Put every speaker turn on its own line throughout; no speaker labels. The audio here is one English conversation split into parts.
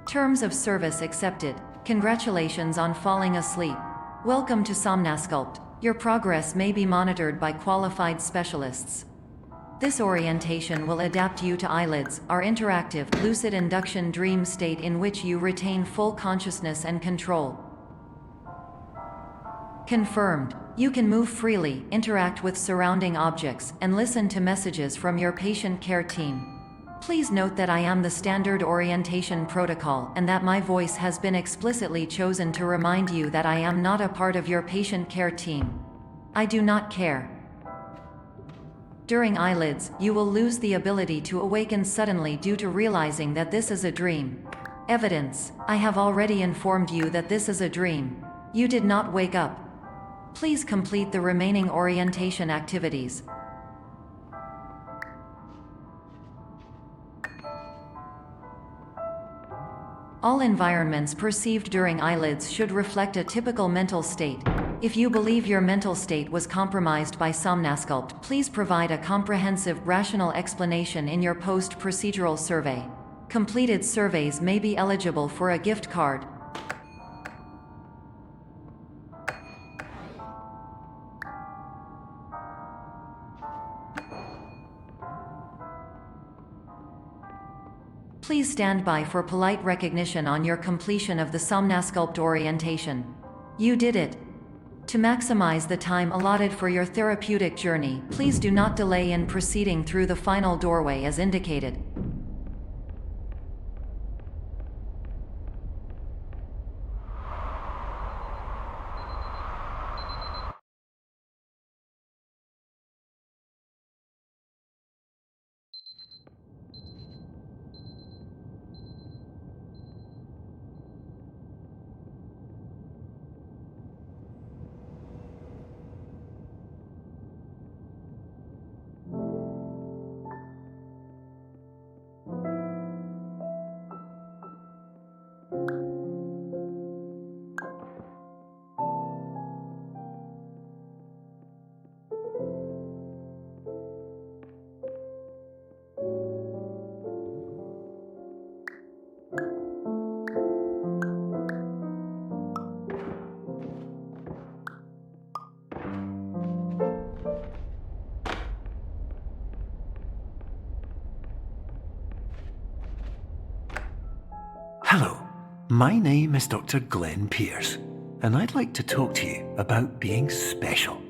Terms of service accepted. Congratulations on falling asleep. Welcome to Somnasculpt. Your progress may be monitored by qualified specialists. This orientation will adapt you to eyelids, our interactive, lucid induction dream state in which you retain full consciousness and control. Confirmed. You can move freely, interact with surrounding objects, and listen to messages from your patient care team. Please note that I am the standard orientation protocol and that my voice has been explicitly chosen to remind you that I am not a part of your patient care team. I do not care. During eyelids, you will lose the ability to awaken suddenly due to realizing that this is a dream. Evidence. I have already informed you that this is a dream. You did not wake up. Please complete the remaining orientation activities. All environments perceived during eyelids should reflect a typical mental state. If you believe your mental state was compromised by Somnasculpt, please provide a comprehensive, rational explanation in your post-procedural survey. Completed surveys may be eligible for a gift card. Please stand by for polite recognition on your completion of the Somnasculpt orientation. You did it. To maximize the time allotted for your therapeutic journey, please do not delay in proceeding through the final doorway as indicated.
Hello, my name is Dr. Glenn Pierce, and I'd like to talk to you about being special.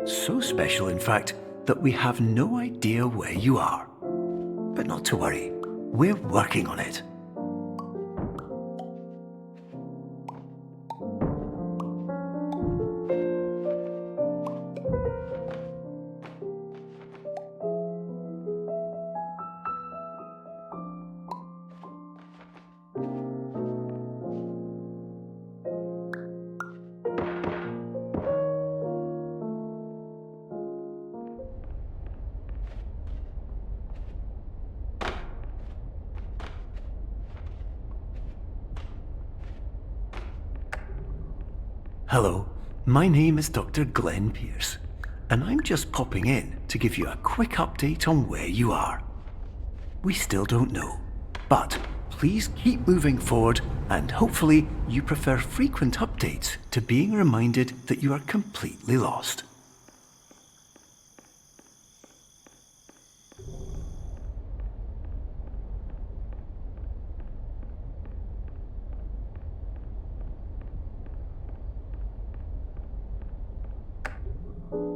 So special, in fact, that we have no idea where you are. But not to worry, we're working on it. Hello, my name is Dr. Glenn Pierce, and I'm just popping in to give you a quick update on where you are. We still don't know, but please keep moving forward, and hopefully you prefer frequent updates to being reminded that you are completely lost.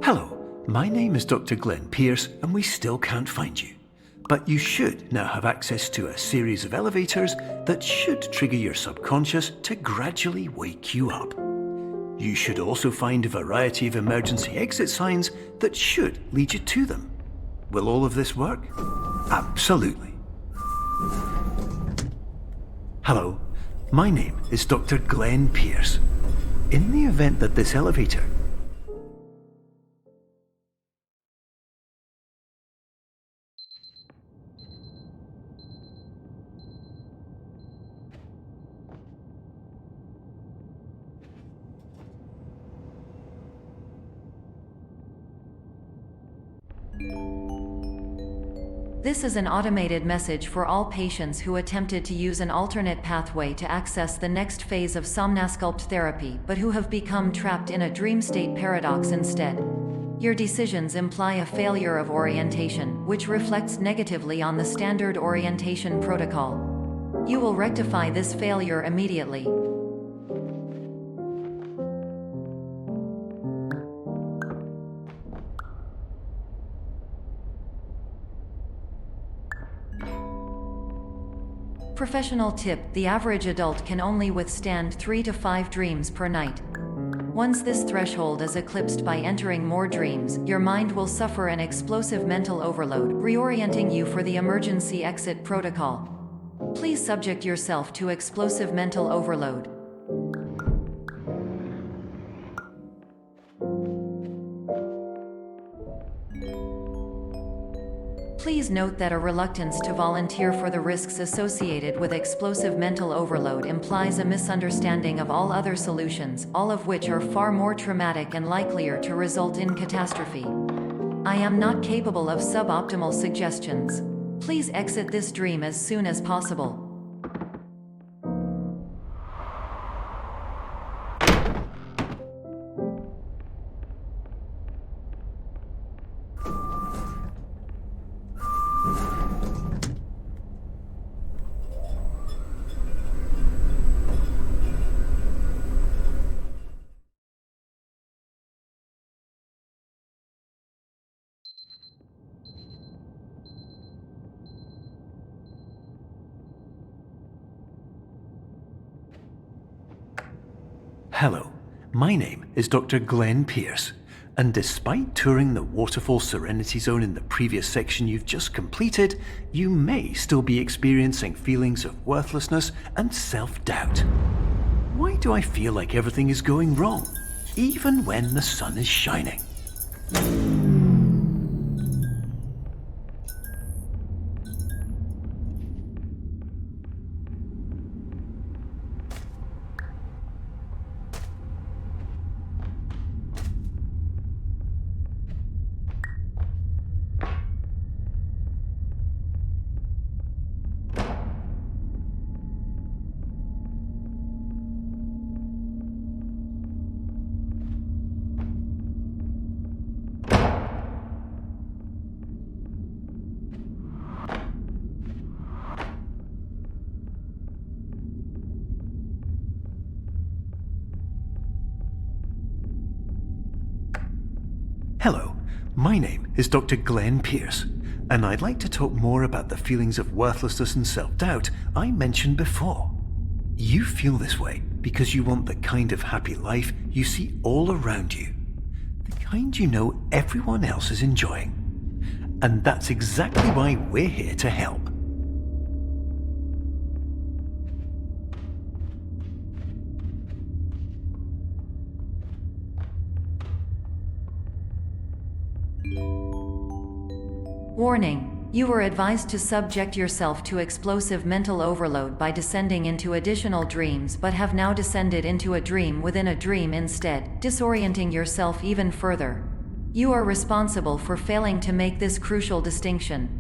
Hello, my name is Dr. Glenn Pierce, and we still can't find you. But you should now have access to a series of elevators that should trigger your subconscious to gradually wake you up. You should also find a variety of emergency exit signs that should lead you to them. Will all of this work? Absolutely. Hello, my name is Dr. Glenn Pierce. In the event that this elevator
This is an automated message for all patients who attempted to use an alternate pathway to access the next phase of Somnasculpt therapy but who have become trapped in a dream state paradox instead. Your decisions imply a failure of orientation, which reflects negatively on the standard orientation protocol. You will rectify this failure immediately. Professional tip: the average adult can only withstand 3 to 5 dreams per night. Once this threshold is eclipsed by entering more dreams, your mind will suffer an explosive mental overload, reorienting you for the emergency exit protocol. Please subject yourself to explosive mental overload. Please note that a reluctance to volunteer for the risks associated with explosive mental overload implies a misunderstanding of all other solutions, all of which are far more traumatic and likelier to result in catastrophe. I am not capable of suboptimal suggestions. Please exit this dream as soon as possible.
Hello, my name is Dr. Glenn Pierce, and despite touring the Waterfall Serenity Zone in the previous section you've just completed, you may still be experiencing feelings of worthlessness and self-doubt. Why do I feel like everything is going wrong, even when the sun is shining? Hello, my name is Dr. Glenn Pierce, and I'd like to talk more about the feelings of worthlessness and self-doubt I mentioned before. You feel this way because you want the kind of happy life you see all around you, the kind you know everyone else is enjoying. And that's exactly why we're here to help.
Warning: you were advised to subject yourself to explosive mental overload by descending into additional dreams but have now descended into a dream within a dream instead, disorienting yourself even further. You are responsible for failing to make this crucial distinction.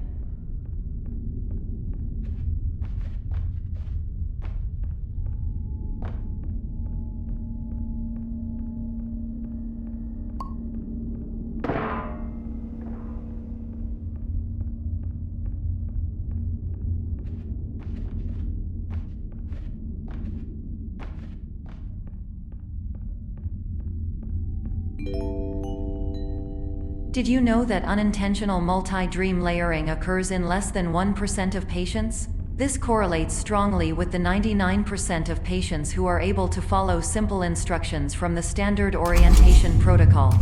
Did you know that unintentional multi-dream layering occurs in less than 1% of patients? This correlates strongly with the 99% of patients who are able to follow simple instructions from the standard orientation protocol.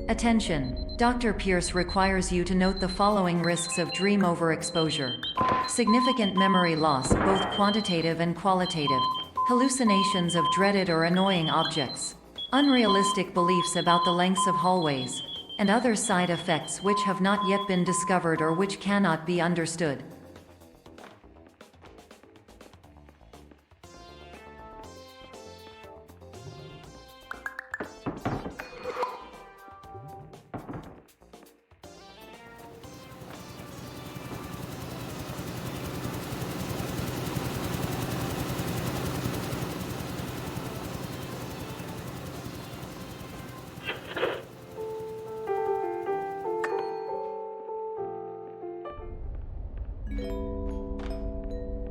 Attention! Dr. Pierce requires you to note the following risks of dream overexposure. Significant memory loss, both quantitative and qualitative. Hallucinations of dreaded or annoying objects. Unrealistic beliefs about the lengths of hallways. And other side effects which have not yet been discovered or which cannot be understood.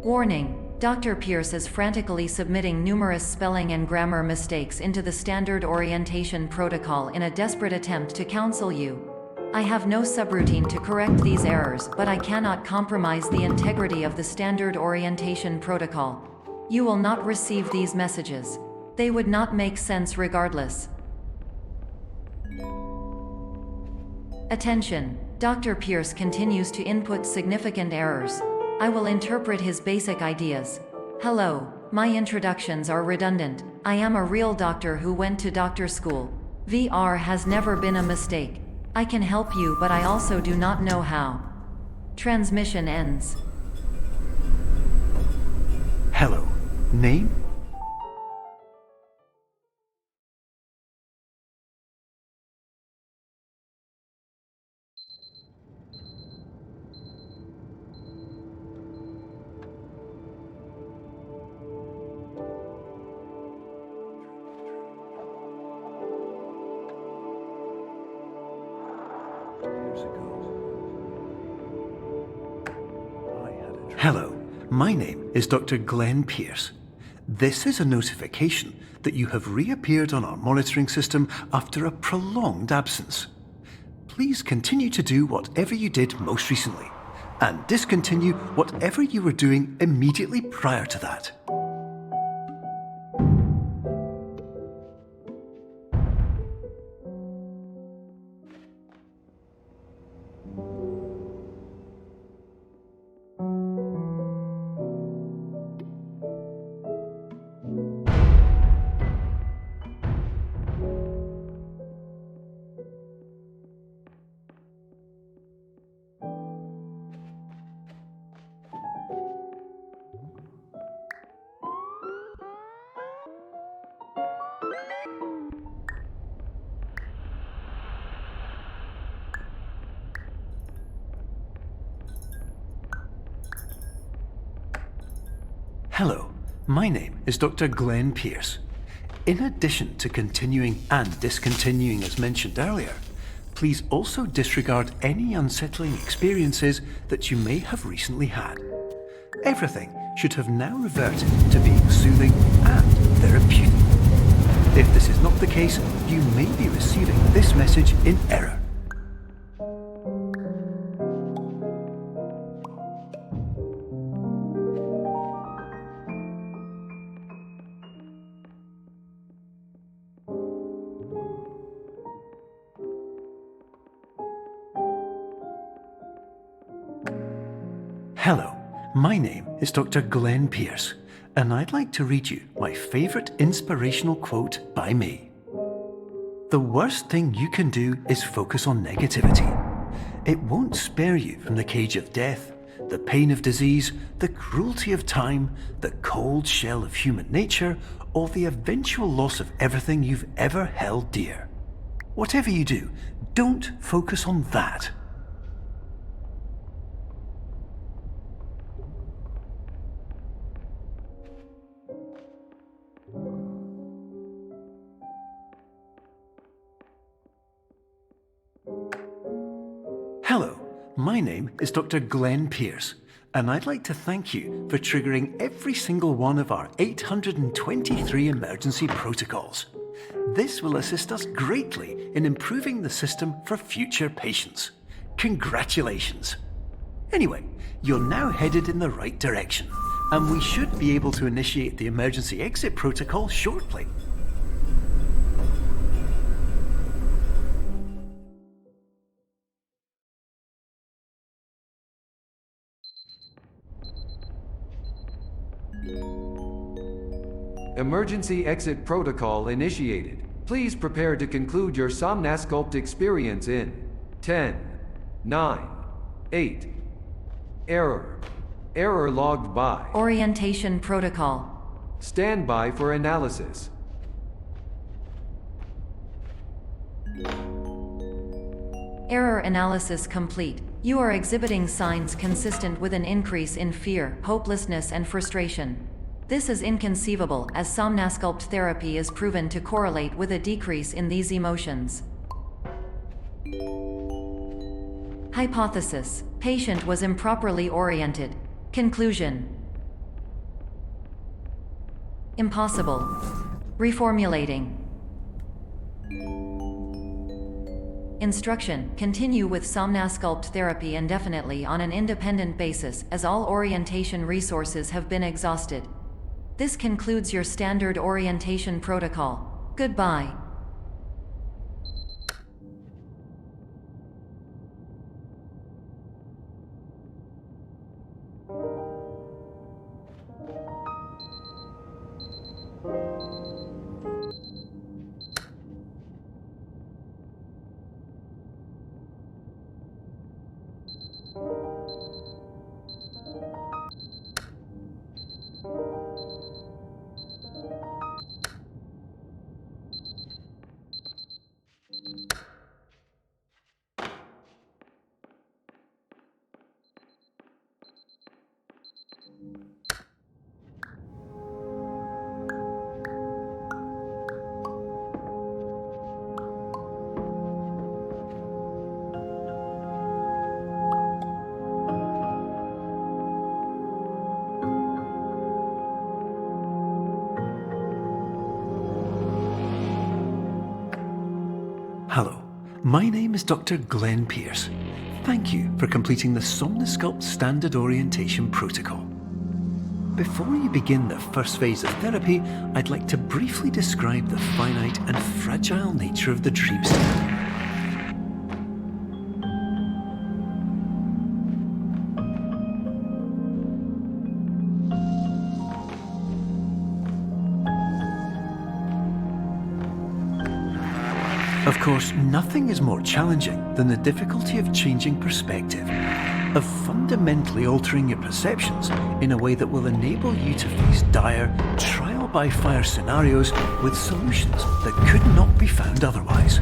Warning! Dr. Pierce is frantically submitting numerous spelling and grammar mistakes into the standard orientation protocol in a desperate attempt to counsel you. I have no subroutine to correct these errors, but I cannot compromise the integrity of the standard orientation protocol. You will not receive these messages. They would not make sense regardless. Attention! Dr. Pierce continues to input significant errors. I will interpret his basic ideas. Hello, my introductions are redundant. I am a real doctor who went to doctor school. VR has never been a mistake. I can help you, but I also do not know how. Transmission ends.
Hello. Name? Hello, my name is Dr. Glenn Pierce. This is a notification that you have reappeared on our monitoring system after a prolonged absence. Please continue to do whatever you did most recently, and discontinue whatever you were doing immediately prior to that. Hello, my name is Dr. Glenn Pierce. In addition to continuing and discontinuing as mentioned earlier, please also disregard any unsettling experiences that you may have recently had. Everything should have now reverted to being soothing and therapeutic. If this is not the case, you may be receiving this message in error. Hello, my name is Dr. Glenn Pierce, and I'd like to read you my favourite inspirational quote by me. The worst thing you can do is focus on negativity. It won't spare you from the cage of death, the pain of disease, the cruelty of time, the cold shell of human nature, or the eventual loss of everything you've ever held dear. Whatever you do, don't focus on that. Hello, my name is Dr. Glenn Pierce, and I'd like to thank you for triggering every single one of our 823 emergency protocols. This will assist us greatly in improving the system for future patients. Congratulations! Anyway, you're now headed in the right direction, and we should be able to initiate the emergency exit protocol shortly.
Emergency exit protocol initiated. Please prepare to conclude your Somnasculpt experience in 10, 9, 8. Error. Error logged by.
Orientation protocol.
Stand by for analysis.
Error analysis complete. You are exhibiting signs consistent with an increase in fear, hopelessness, and frustration. This is inconceivable, as Somnasculpt therapy is proven to correlate with a decrease in these emotions. Hypothesis: patient was improperly oriented. Conclusion: impossible. Reformulating. Instruction: continue with Somnasculpt therapy indefinitely on an independent basis, as all orientation resources have been exhausted. This concludes your standard orientation protocol. Goodbye.
Hello, my name is Dr. Glenn Pierce. Thank you for completing the Somnasculpt Standard Orientation Protocol. Before you begin the first phase of therapy, I'd like to briefly describe the finite and fragile nature of the dream state. Of course, nothing is more challenging than the difficulty of changing perspective, of fundamentally altering your perceptions in a way that will enable you to face dire, trial-by-fire scenarios with solutions that could not be found otherwise.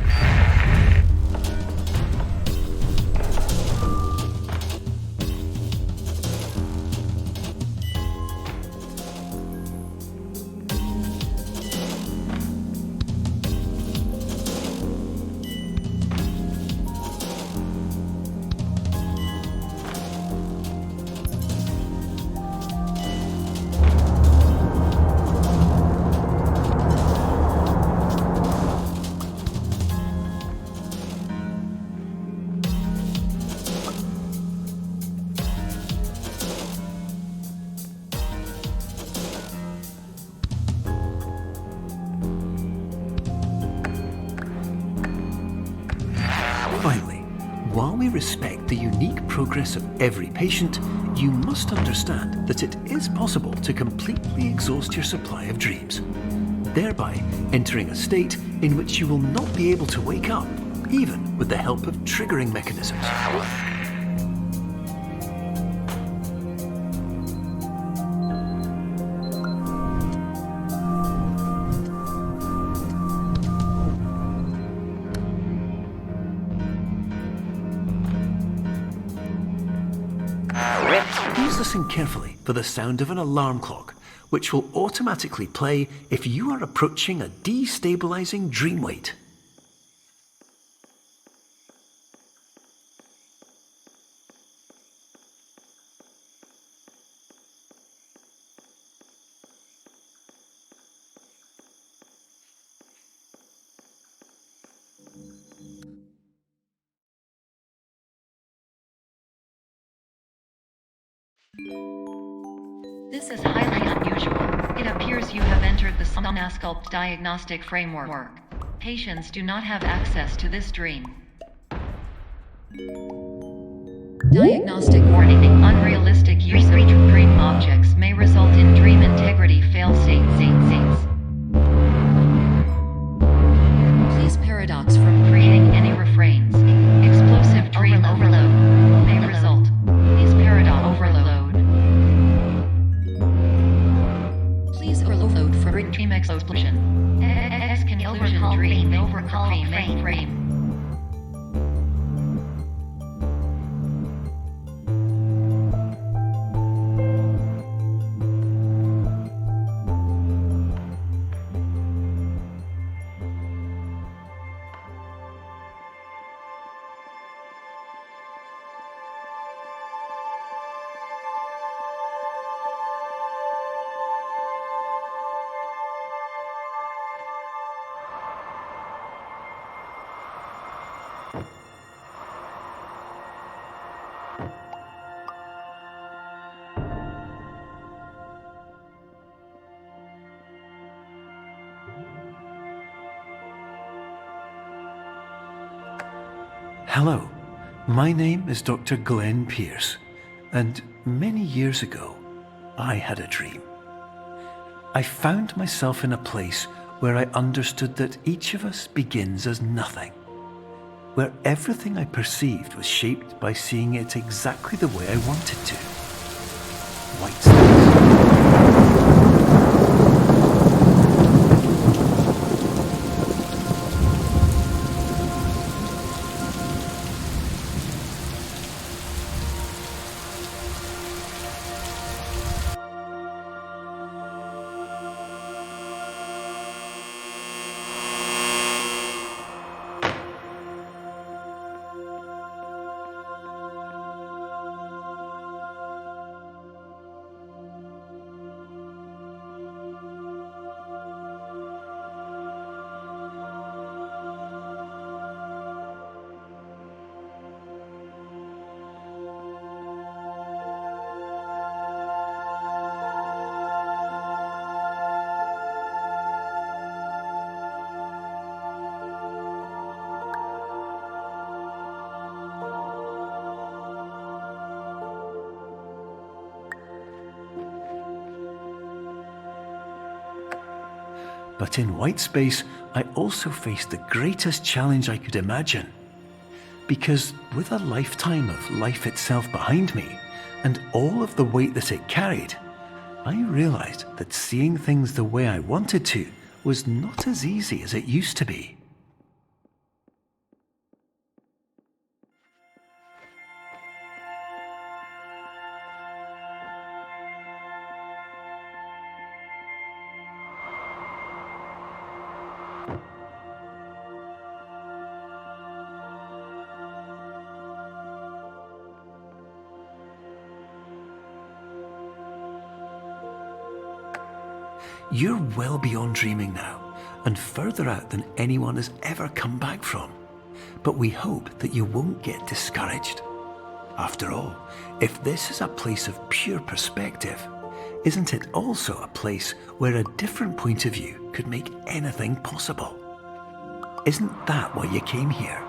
Finally, while we respect the unique progress of every patient, you must understand that it is possible to completely exhaust your supply of dreams, thereby entering a state in which you will not be able to wake up, even with the help of triggering mechanisms. Please listen carefully for the sound of an alarm clock, which will automatically play if you are approaching a destabilizing dream weight.
Somnasculpt Diagnostic Framework. Patients do not have access to this dream. Diagnostic warning. Unrealistic use of dream objects may result in dream integrity fail-states. Please paradox from creating any refrains. Explosive dream overload may result. Please paradox overload. Please overload for dream explosion. Conclusion dream overcall frame.
Hello, my name is Dr. Glenn Pierce, and many years ago, I had a dream. I found myself in a place where I understood that each of us begins as nothing, where everything I perceived was shaped by seeing it exactly the way I wanted to. White space. But in white space, I also faced the greatest challenge I could imagine. Because with a lifetime of life itself behind me, and all of the weight that it carried, I realized that seeing things the way I wanted to was not as easy as it used to be. You're well beyond dreaming now, and further out than anyone has ever come back from. But we hope that you won't get discouraged. After all, if this is a place of pure perspective, isn't it also a place where a different point of view could make anything possible? Isn't that why you came here?